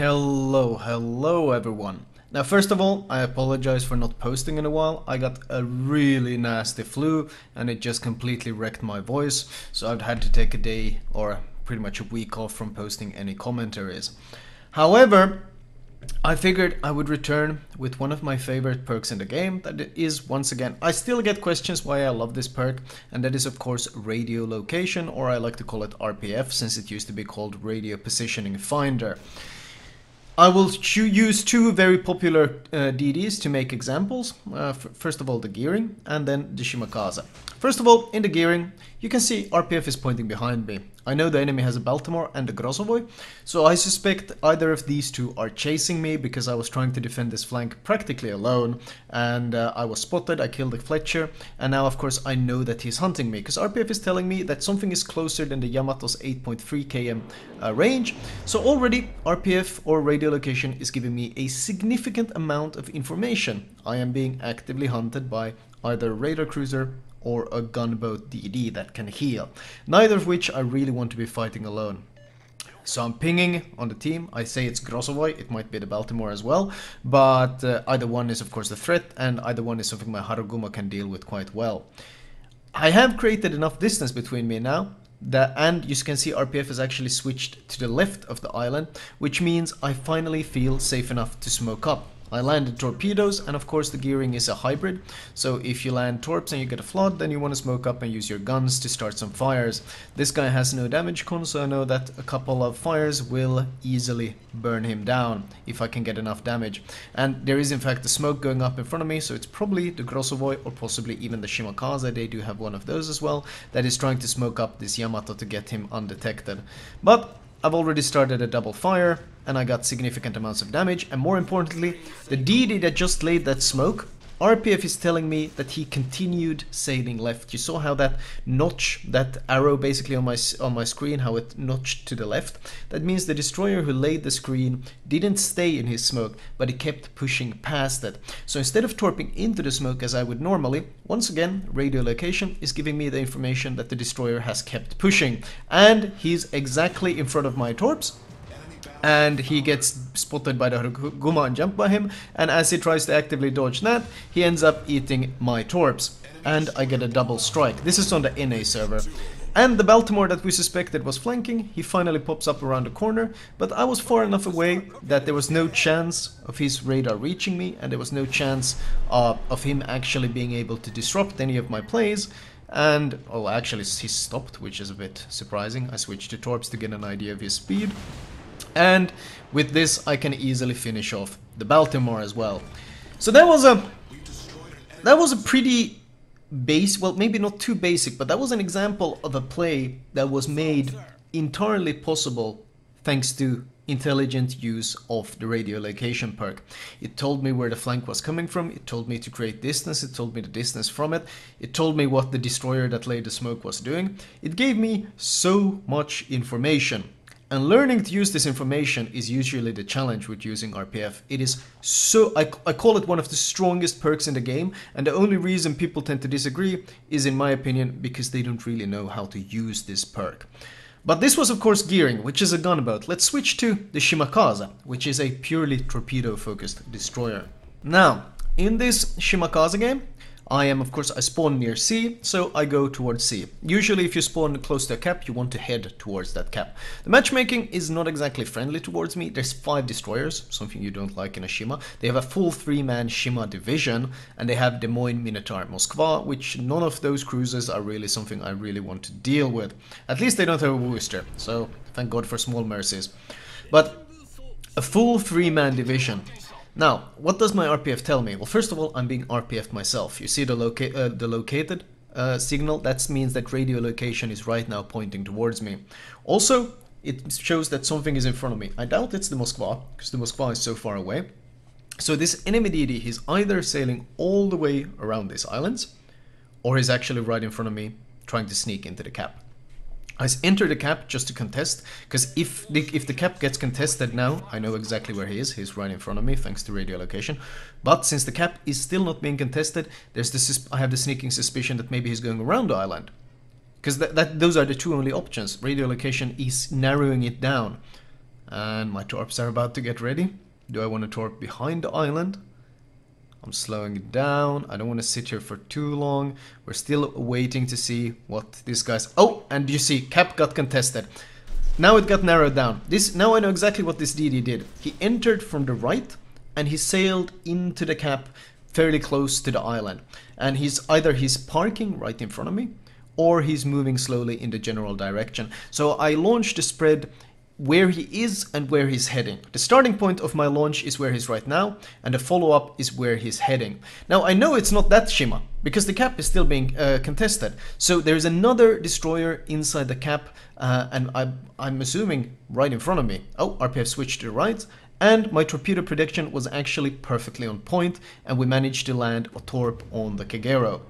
Hello everyone. Now first of all, I apologize for not posting in a while. I got a really nasty flu and it just completely wrecked my voice, so I've had to take a day or pretty much a week off from posting any commentaries. However, I figured I would return with one of my favorite perks in the game. That is, once again, I still get questions why I love this perk, and that is of course radio location, or I like to call it RPF since it used to be called radio positioning finder. I will use two very popular DDs to make examples. First of all, the gearing, and then the Shima. First of all, in the gearing, you can see RPF is pointing behind me. I know the enemy has a Baltimore and a Grozovoi, so I suspect either of these two are chasing me because I was trying to defend this flank practically alone, and I was spotted, I killed the Fletcher, and now of course I know that he's hunting me, because RPF is telling me that something is closer than the Yamato's 8.3 km range, so already RPF or radio location is giving me a significant amount of information. I am being actively hunted by either a radar cruiser or a gunboat DD that can heal, neither of which I really want to be fighting alone. So I'm pinging on the team. I say it's Grozovoi, it might be the Baltimore as well, but either one is of course the threat, and either one is something my Haruguma can deal with quite well. I have created enough distance between me now, and you can see RPF has actually switched to the left of the island, which means I finally feel safe enough to smoke up. I landed torpedoes, and of course the gearing is a hybrid, so if you land torps and you get a flood, then you want to smoke up and use your guns to start some fires. This guy has no damage con, so I know that a couple of fires will easily burn him down if I can get enough damage. And there is in fact the smoke going up in front of me, so it's probably the Grozovoi or possibly even the Shima. They do have one of those as well, that is trying to smoke up this Yamato to get him undetected. But I've already started a double fire, and I got significant amounts of damage, and more importantly, the DD that just laid that smoke, RPF is telling me that he continued sailing left. You saw how that notch, that arrow basically on my screen, how it notched to the left. That means the destroyer who laid the screen didn't stay in his smoke, but he kept pushing past it. So instead of torping into the smoke as I would normally, once again, radio location is giving me the information that the destroyer has kept pushing. And he's exactly in front of my torps, and he gets spotted by the Haruguma and jumped by him, and as he tries to actively dodge that, he ends up eating my torps, and I get a double strike. This is on the NA server. And the Baltimore that we suspected was flanking, he finally pops up around the corner, but I was far enough away that there was no chance of his radar reaching me, and there was no chance of him actually being able to disrupt any of my plays. And, oh, actually he stopped, which is a bit surprising. I switched to torps to get an idea of his speed. And with this I can easily finish off the Baltimore as well. So that was a pretty base, well, maybe not too basic, but that was an example of a play that was made entirely possible thanks to intelligent use of the radio location perk. It told me where the flank was coming from, it told me to create distance, it told me the distance from it, it told me what the destroyer that laid the smoke was doing. It gave me so much information. And learning to use this information is usually the challenge with using RPF. It is so, I call it one of the strongest perks in the game, and the only reason people tend to disagree is, in my opinion, because they don't really know how to use this perk. But this was of course gearing, which is a gunboat. Let's switch to the Shima, which is a purely torpedo focused destroyer. Now, in this Shima game, I spawn near C, so I go towards C. Usually if you spawn close to a cap, you want to head towards that cap. The matchmaking is not exactly friendly towards me. There's 5 destroyers, something you don't like in a Shima. They have a full 3-man Shima division, and they have Des Moines, Minotaur, Moskva, which none of those cruisers are really something I really want to deal with. At least they don't have a Worcester, so thank God for small mercies. But a full 3-man division. Now, what does my RPF tell me? Well, first of all, I'm being RPF'd myself. You see the located signal? That means that radio location is right now pointing towards me. Also, it shows that something is in front of me. I doubt it's the Moskva, because the Moskva is so far away. So this enemy DD, he's either sailing all the way around these islands, or he's actually right in front of me, trying to sneak into the cap. I enter the cap just to contest, because if the cap gets contested now, I know exactly where he is. He's right in front of me, thanks to radio location. But since the cap is still not being contested, I have the sneaking suspicion that maybe he's going around the island. Because those are the two only options. Radio location is narrowing it down. And my torps are about to get ready. Do I want to torp behind the island? I'm slowing it down. I don't want to sit here for too long. We're still waiting to see what these guys... Oh, and you see, cap got contested. Now it got narrowed down. Now I know exactly what this DD did. He entered from the right and he sailed into the cap fairly close to the island. And he's parking right in front of me, or he's moving slowly in the general direction. So I launched the spread where he is and where he's heading. The starting point of my launch is where he's right now, and the follow-up is where he's heading. Now I know it's not that Shima, because the cap is still being contested. So there's another destroyer inside the cap, and I'm assuming right in front of me. Oh, RPF switched to the right, and my torpedo prediction was actually perfectly on point, and we managed to land a torp on the Kagero.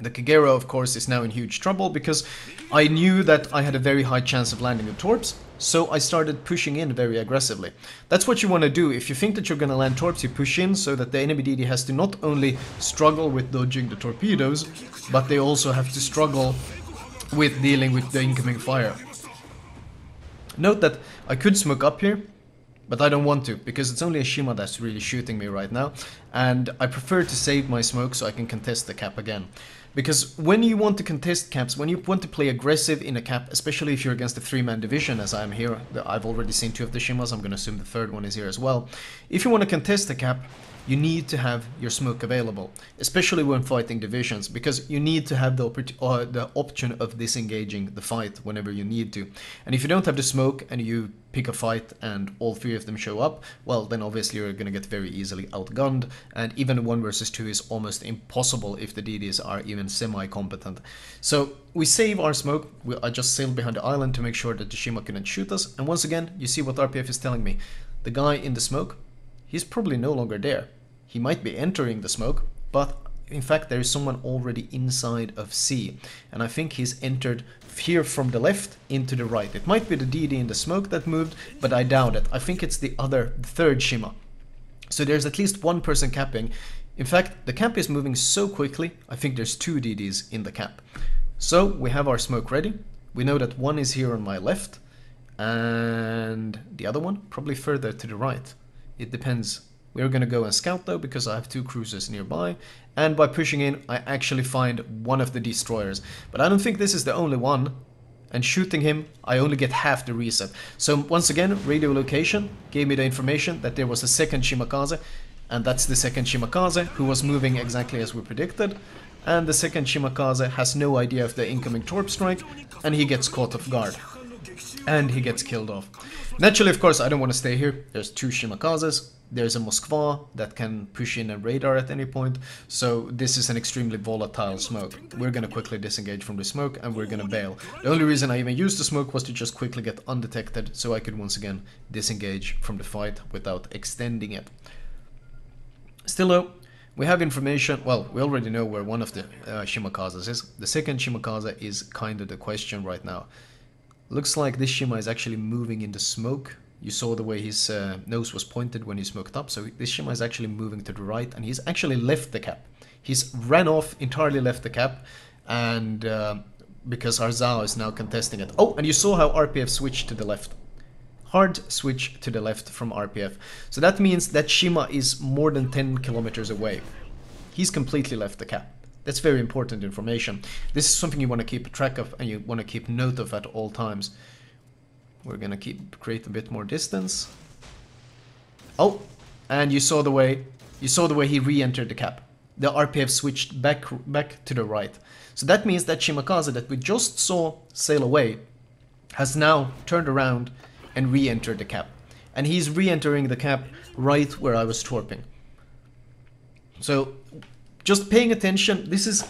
The Kagero, of course, is now in huge trouble because I knew that I had a very high chance of landing the torps, so I started pushing in very aggressively. That's what you want to do. If you think that you're going to land torps, you push in so that the enemy DD has to not only struggle with dodging the torpedoes, but they also have to struggle with dealing with the incoming fire. Note that I could smoke up here, but I don't want to, because it's only a Shima that's really shooting me right now, and I prefer to save my smoke so I can contest the cap again. Because when you want to contest caps, when you want to play aggressive in a cap, especially if you're against a 3-man division, as I am here, I've already seen 2 of the Shimas, I'm going to assume the 3rd one is here as well. If you want to contest the cap, you need to have your smoke available, especially when fighting divisions, because you need to have the option of disengaging the fight whenever you need to. And if you don't have the smoke and you pick a fight and all 3 of them show up, well, then obviously you're going to get very easily outgunned, and even 1 versus 2 is almost impossible if the DDs are even semi-competent. So we save our smoke. I just sailed behind the island to make sure that the Shima couldn't shoot us, and once again, you see what RPF is telling me. The guy in the smoke, he's probably no longer there. He might be entering the smoke, but in fact there is someone already inside of C, and I think he's entered here from the left into the right. It might be the DD in the smoke that moved, but I doubt it. I think it's the 3rd Shima. So there's at least 1 person capping. In fact, the cap is moving so quickly, I think there's 2 DDs in the cap. So we have our smoke ready. We know that 1 is here on my left, and the other one probably further to the right. It depends. We're going to go and scout though, because I have 2 cruisers nearby, and by pushing in I actually find one of the destroyers. But I don't think this is the only one, and shooting him I only get half the reset. So once again, radio location gave me the information that there was a 2nd Shimakaze, and that's the 2nd Shimakaze, who was moving exactly as we predicted. And the 2nd Shimakaze has no idea of the incoming torp strike, and he gets caught off guard. And he gets killed off. Naturally, of course, I don't want to stay here. There's 2 Shimakazes. There's a Moskva that can push in a radar at any point. So this is an extremely volatile smoke. We're going to quickly disengage from the smoke and we're going to bail. The only reason I even used the smoke was to just quickly get undetected so I could once again disengage from the fight without extending it. Still though, we have information. Well, we already know where one of the Shimakazes is. The 2nd Shimakaze is kind of the question right now. Looks like this Shima is actually moving in the smoke. You saw the way his nose was pointed when he smoked up. So this Shima is actually moving to the right, and he's actually left the cap. He's ran off, entirely left the cap, and because our Zao is now contesting it. Oh, and you saw how RPF switched to the left. Hard switch to the left from RPF. So that means that Shima is more than 10 kilometers away. He's completely left the cap. That's very important information. This is something you want to keep track of and you want to keep note of at all times. We're gonna create a bit more distance. Oh, and you saw the way he re-entered the cap. The RPF switched back to the right. So that means that Shimakaze that we just saw sail away has now turned around and re-entered the cap. And he's re-entering the cap right where I was torping. So just paying attention. This is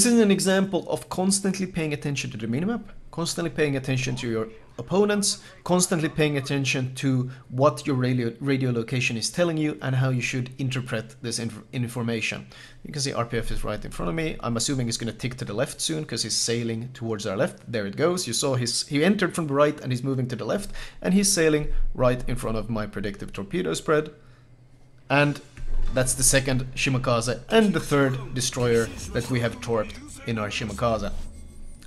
an example of constantly paying attention to the minimap, constantly paying attention to your opponents, constantly paying attention to what your radio location is telling you and how you should interpret this information. You can see RPF is right in front of me. I'm assuming he's going to tick to the left soon because he's sailing towards our left. There it goes. You saw he entered from the right and he's moving to the left, and he's sailing right in front of my predictive torpedo spread. And that's the 2nd Shimakaze and the 3rd destroyer that we have torped in our Shimakaze.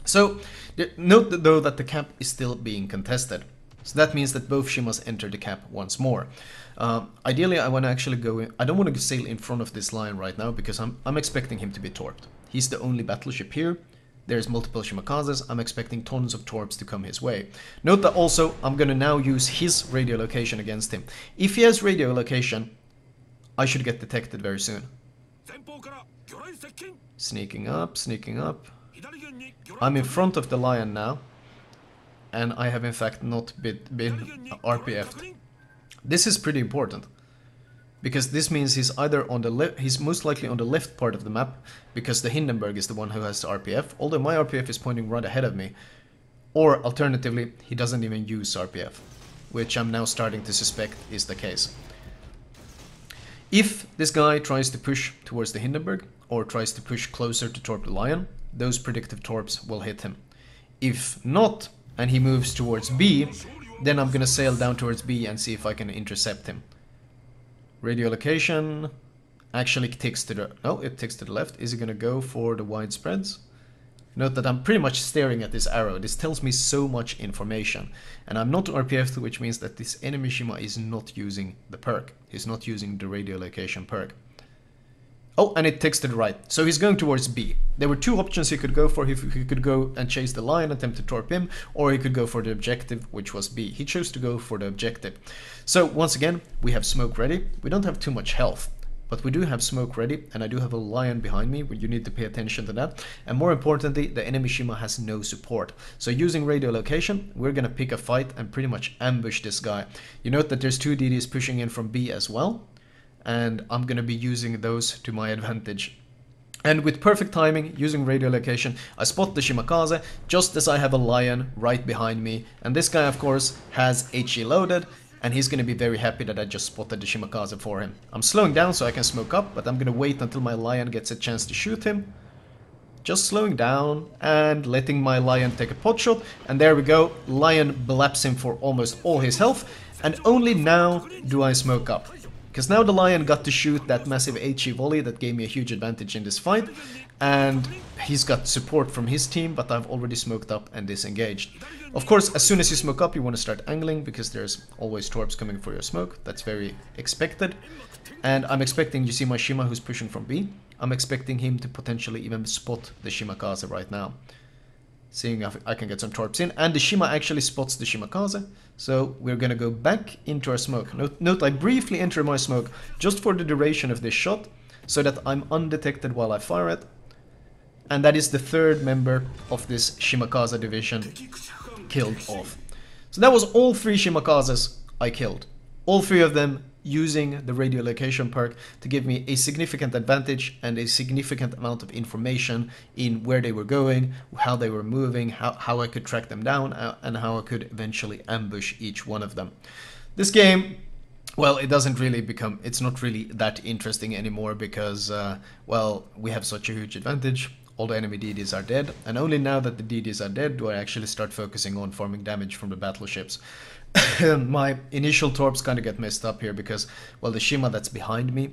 So note though that the cap is still being contested. So that means that both Shimas enter the cap once more. Ideally, I want to actually go in. I don't want to sail in front of this lion right now because I'm expecting him to be torped. He's the only battleship here. There's multiple Shimakazes. I'm expecting tons of torps to come his way. Note that also I'm going to now use his radio location against him. If he has radio location, I should get detected very soon. Sneaking up, sneaking up. I'm in front of the lion now. And I have in fact not been RPF'd. This is pretty important. Because this means he's either on the left, he's most likely on the left part of the map, because the Hindenburg is the one who has the RPF, although my RPF is pointing right ahead of me. Or alternatively, he doesn't even use RPF, which I'm now starting to suspect is the case. If this guy tries to push towards the Hindenburg, or tries to push closer to torp the lion, those predictive torps will hit him. If not, and he moves towards B, then I'm gonna sail down towards B and see if I can intercept him. Radio location actually ticks to the... Oh, it ticks to the left. Is he gonna go for the wide spreads? Note that I'm pretty much staring at this arrow. This tells me so much information. And I'm not RPF'd, which means that this enemy Shima is not using the perk. He's not using the radio location perk. Oh, and it ticks to the right. So he's going towards B. There were two options he could go for. He could go and chase the lion, attempt to torp him, or he could go for the objective, which was B. He chose to go for the objective. So once again, we have smoke ready. We don't have too much health, but we do have smoke ready, and I do have a lion behind me. You need to pay attention to that. And more importantly, the enemy Shima has no support. So using radio location, we're gonna pick a fight and pretty much ambush this guy. You note that there's two DDs pushing in from B as well. And I'm going to be using those to my advantage. And with perfect timing, using radio location, I spot the Shimakaze just as I have a lion right behind me. And this guy, of course, has HE loaded, and he's going to be very happy that I just spotted the Shimakaze for him. I'm slowing down so I can smoke up, but I'm going to wait until my lion gets a chance to shoot him. Just slowing down and letting my lion take a pot shot. And there we go, lion blaps him for almost all his health. And only now do I smoke up. Because now the lion got to shoot that massive HE volley that gave me a huge advantage in this fight. And he's got support from his team, but I've already smoked up and disengaged. Of course, as soon as you smoke up, you want to start angling, because there's always torps coming for your smoke. That's very expected. And I'm expecting, you see my Shima who's pushing from B. I'm expecting him to potentially even spot the Shimakaze right now. Seeing if I can get some torps in. And the Shima actually spots the Shimakaze. So we're going to go back into our smoke. Note I briefly enter my smoke just for the duration of this shot, so that I'm undetected while I fire it. And that is the third member of this Shimakaze division killed off. So that was all three Shimakazes I killed. All three of them using the radio location perk to give me a significant advantage and a significant amount of information in where they were going, how they were moving, how I could track them down, and how I could eventually ambush each one of them. This game, well, it doesn't really become, it's not really that interesting anymore because, well, we have such a huge advantage. All the enemy DDs are dead, and only now that the DDs are dead do I actually start focusing on farming damage from the battleships. My initial torps kind of get messed up here because, well, the Shima that's behind me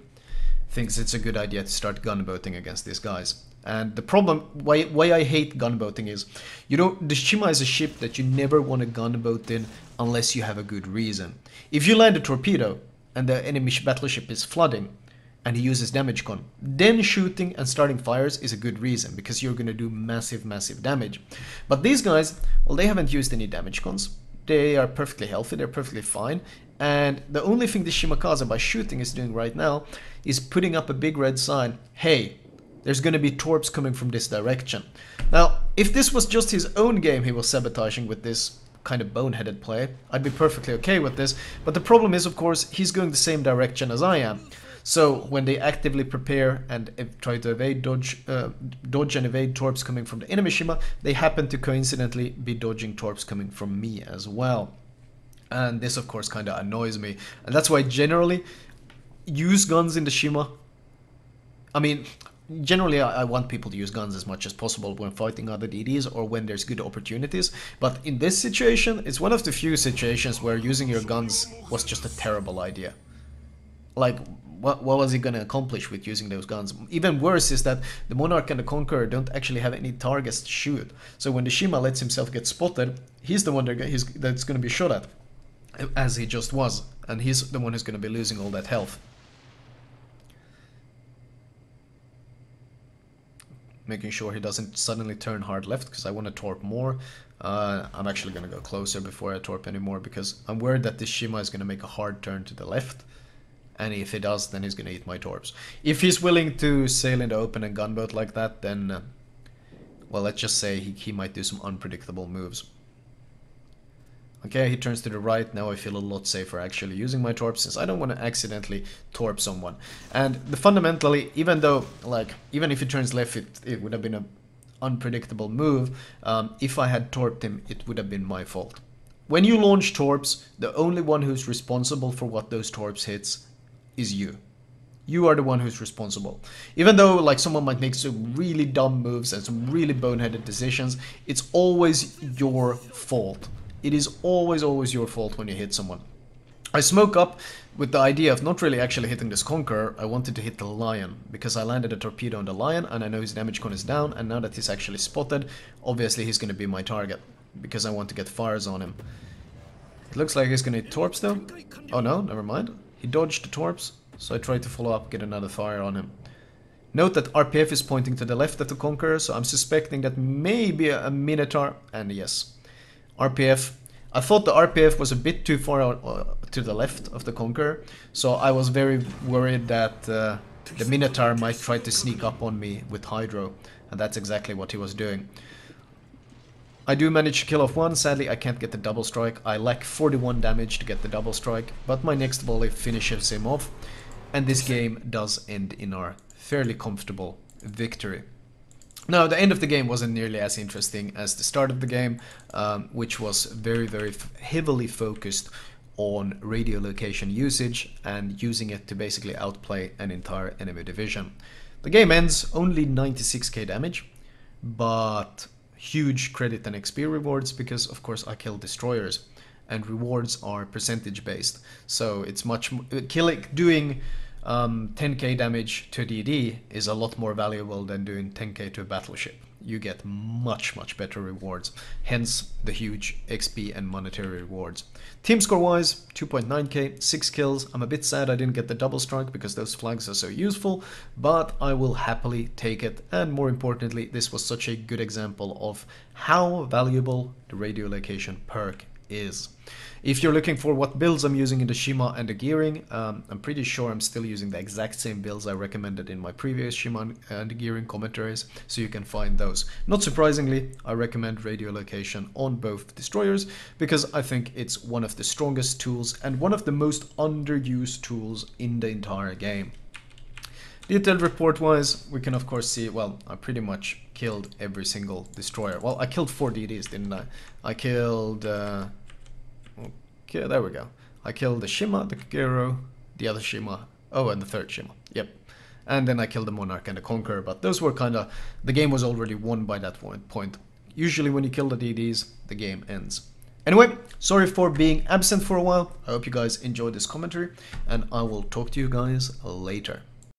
thinks it's a good idea to start gunboating against these guys. And the problem, why I hate gunboating is, you know, the Shima is a ship that you never want to gunboat in unless you have a good reason. If you land a torpedo and the enemy battleship is flooding and he uses damage con, then shooting and starting fires is a good reason because you're going to do massive damage. But these guys, well, they haven't used any damage cons. They are perfectly healthy, they're perfectly fine, and the only thing the Shimakaze by shooting is doing right now is putting up a big red sign, hey, there's gonna be torps coming from this direction. Now, if this was just his own game he was sabotaging with this kind of boneheaded play, I'd be perfectly okay with this, but the problem is, of course, he's going the same direction as I am. So when they actively prepare and try to evade, dodge and evade torps coming from the enemy Shima, they happen to coincidentally be dodging torps coming from me as well. And this, of course, kind of annoys me. And that's why generally use guns in the Shima. I mean, generally I want people to use guns as much as possible when fighting other DDs or when there's good opportunities. But in this situation, it's one of the few situations where using your guns was just a terrible idea. Like, what was he going to accomplish with using those guns? Even worse is that the Monarch and the Conqueror don't actually have any targets to shoot. So when the Shima lets himself get spotted, he's the one that's going to be shot at. as he just was, and he's the one who's going to be losing all that health. Making sure he doesn't suddenly turn hard left, because I want to torp more. I'm actually going to go closer before I torp anymore, because I'm worried that this Shima is going to make a hard turn to the left. And if he does, then he's going to eat my torps. If he's willing to sail in the open and gunboat like that, then, well, let's just say he might do some unpredictable moves. Okay, he turns to the right. Now I feel a lot safer actually using my torp, since I don't want to accidentally torp someone. And fundamentally, even though, like, even if he turns left, it would have been an unpredictable move. If I had torped him, it would have been my fault. When you launch torps, the only one who's responsible for what those torps hits is you. You are the one who's responsible. Even though like someone might make some really dumb moves and some really boneheaded decisions, it's always your fault. It is always your fault when you hit someone. I smoke up with the idea of not really actually hitting this Conqueror. I wanted to hit the Lion, because I landed a torpedo on the Lion and I know his damage con is down, and now that he's actually spotted, obviously he's going to be my target, because I want to get fires on him. It looks like he's going to hit torps though. Oh no, never mind. He dodged the torps, so I tried to follow up, get another fire on him. Note that RPF is pointing to the left at the Conqueror, so I'm suspecting that maybe a Minotaur, and yes, RPF. I thought the RPF was a bit too far to the left of the Conqueror, so I was very worried that the Minotaur might try to sneak up on me with Hydro, and that's exactly what he was doing. I do manage to kill off one. Sadly, I can't get the double strike. I lack 41 damage to get the double strike, but my next volley finishes him off, and this game does end in our fairly comfortable victory. Now, the end of the game wasn't nearly as interesting as the start of the game, which was very heavily focused on radio location usage and using it to basically outplay an entire enemy division. The game ends only 96k damage, but huge credit and XP rewards, because of course I kill destroyers, and rewards are percentage based, so it's much doing 10k damage to a DD is a lot more valuable than doing 10k to a battleship. You get much better rewards, hence the huge XP and monetary rewards. Team score wise, 2.9k, 6 kills. I'm a bit sad I didn't get the double strike, because those flags are so useful, but I will happily take it, and more importantly, this was such a good example of how valuable the radio location perk is. If you're looking for what builds I'm using in the Shima and the gearing, I'm pretty sure I'm still using the exact same builds I recommended in my previous Shima and gearing commentaries, so you can find those. Not surprisingly, I recommend radio location on both destroyers, because I think it's one of the strongest tools and one of the most underused tools in the entire game. Detailed report wise, we can of course see, well, I pretty much killed every single destroyer. Well, I killed 4 DDs, didn't I? I killed... okay, there we go. I killed the Shima, the Kagero, the other Shima, oh, and the third Shima, yep. And then I killed the Monarch and the Conqueror, but those were kinda... the game was already won by that point. Usually when you kill the DDs, the game ends. Anyway, sorry for being absent for a while. I hope you guys enjoyed this commentary, and I will talk to you guys later.